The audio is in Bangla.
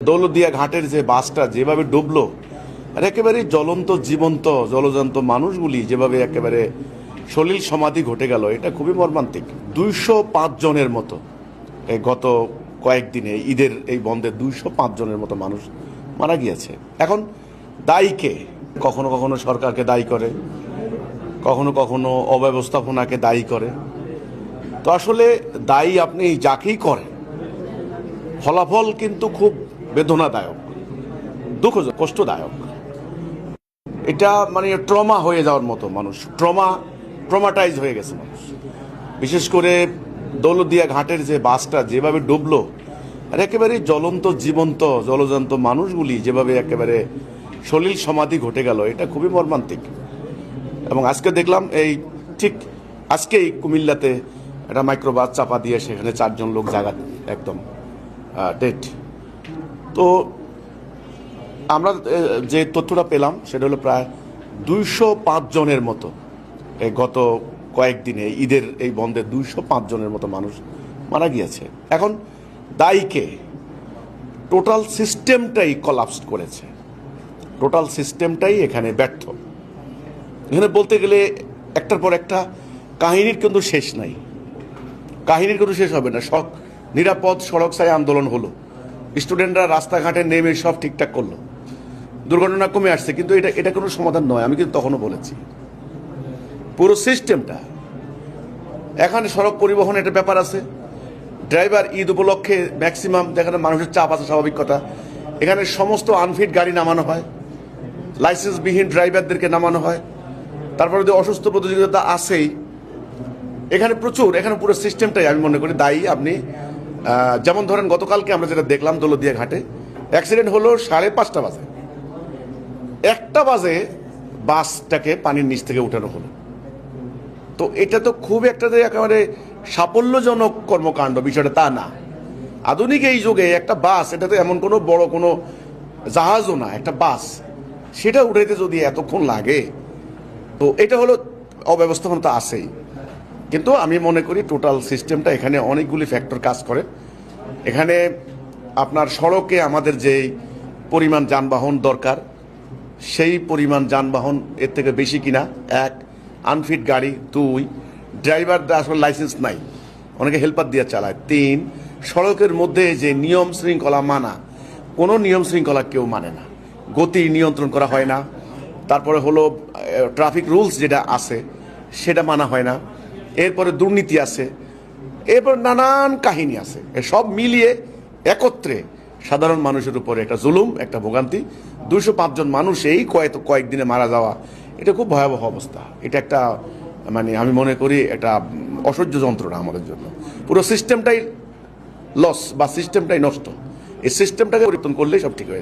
দৌলতদিয়া ঘাটের যে বাসটা যেভাবে ডুবলো আর একেবারে জ্বলন্ত জীবন্ত জলজন্ত মানুষগুলি যেভাবে একেবারে সলিল সমাধি ঘটে গেল, এটা খুবই মর্মান্তিক। 205 জনের মতো এই গত কয়েকদিনে ঈদের এই বন্ধে 205 জনের মতো মানুষ মারা গিয়েছে। এখন দায়ীকে কখনো কখনো সরকারকে দায়ী করে, কখনো কখনো অব্যবস্থাপনাকে দায়ী করে। তো আসলে দায়ী আপনি যাকেই করেন, ফলাফল কিন্তু খুব বেদনাদায়ক, দুঃখজনক, কষ্টদায়ক। এটা মানে ট্রমা হয়ে যাওয়ার মতো, মানুষ ট্রমাটাইজ হয়ে গেছে মানুষ। বিশেষ করে দৌলতদিয়া ঘাটের যে বাসটা যেভাবে ডুবলো আর একেবারে জ্বলন্ত জীবন্ত জলজন্ত মানুষগুলি যেভাবে একেবারে সলিল সমাধি ঘটে গেল, এটা খুবই মর্মান্তিক। এবং আজকে দেখলাম এই ঠিক আজকেই কুমিল্লাতে একটা মাইক্রোবাস চাপা দিয়ে সেখানে 4 জন লোক জায়গা একদম ডেড। তো আমরা যে তথ্যটা পেলাম সেটা হলো প্রায় 205 জনের মতো এই গত কয়েকদিনে ঈদের এই বন্ধে 205 জনের মতো মানুষ মারা গিয়েছে। এখন দায়ীকে টোটাল সিস্টেমটাই কলাপস করেছে, টোটাল সিস্টেমটাই এখানে ব্যর্থ। এখানে বলতে গেলে একটার পর একটা কাহিনীর কিন্তু শেষ নাই, কাহিনীর কিন্তু শেষ হবে না। নিরাপদ সড়ক চাই আন্দোলন হলো, স্টুডেন্টরা রাস্তাঘাটে নেমে সব ঠিকঠাক করলো, দুর্ঘটনা কমে আসছে, কিন্তু এটা কোনো সমাধান নয়। আমি কিন্তু তখনও বলেছি পুরো সিস্টেমটা এখানে সড়ক পরিবহন একটা ব্যাপার আছে। ড্রাইভার ঈদ উপলক্ষে ম্যাক্সিমাম যেখানে মানুষের চাপ আছে, স্বাভাবিক কথা, এখানে সমস্ত আনফিট গাড়ি নামানো হয়, লাইসেন্সবিহীন ড্রাইভারদেরকে নামানো হয়। তারপরে যে অসুস্থ প্রতিযোগিতা আছেই এখানে প্রচুর, এখানে পুরো সিস্টেমটাই আমি মনে করি দায়ী আপনি। যেমন ধরেন গতকালকে আমরা যেটা দেখলাম দৌলতদিয়া ঘাটে অ্যাক্সিডেন্ট হলো 5:30 বাজে, 1টা বাজে বাসটাকে পানির নিচ থেকে উঠানো হলো। তো এটা তো খুব একটা যে একেবারে সাফল্যজনক কর্মকাণ্ড বিষয়টা তা না। আধুনিক এই যুগে একটা বাস, এটা তো এমন কোনো বড় কোনো জাহাজও না, একটা বাস, সেটা উঠাইতে যদি এতক্ষণ লাগে, তো এটা হলো অব্যবস্থাপনা তো আছেই। কিন্তু আমি মনে করি টোটাল সিস্টেমটা এখানে অনেকগুলি ফ্যাক্টর কাজ করে। এখানে আপনার সড়কে আমাদের যেই পরিমাণ যানবাহন দরকার, সেই পরিমাণ যানবাহন এর থেকে বেশি কিনা, 1 আনফিট গাড়ি, 2 ড্রাইভারদের আসলে লাইসেন্স নাই, অনেকে হেল্পার দিয়ে চালায়, 3 সড়কের মধ্যে যে নিয়ম শৃঙ্খলা মানা, কোনো নিয়ম শৃঙ্খলা কেউ মানে না, গতি নিয়ন্ত্রণ করা হয় না। তারপরে হলো ট্রাফিক রুলস যেটা আছে সেটা মানা হয় না। এরপরে দুর্নীতি আছে, এরপর নানান কাহিনী আছে। সব মিলিয়ে একত্রে সাধারণ মানুষের উপরে একটা জুলুম, একটা ভোগান্তি। 205 জন মানুষ এই কয়েকদিনে মারা যাওয়া, এটা খুব ভয়াবহ অবস্থা। এটা একটা মানে আমি মনে করি একটা অসহ্য যন্ত্রণা আমাদের জন্য। পুরো সিস্টেমটাই লস বা সিস্টেমটাই নষ্ট। এই সিস্টেমটাকে পরিবর্তন করলেই সব ঠিক হয়ে যায়।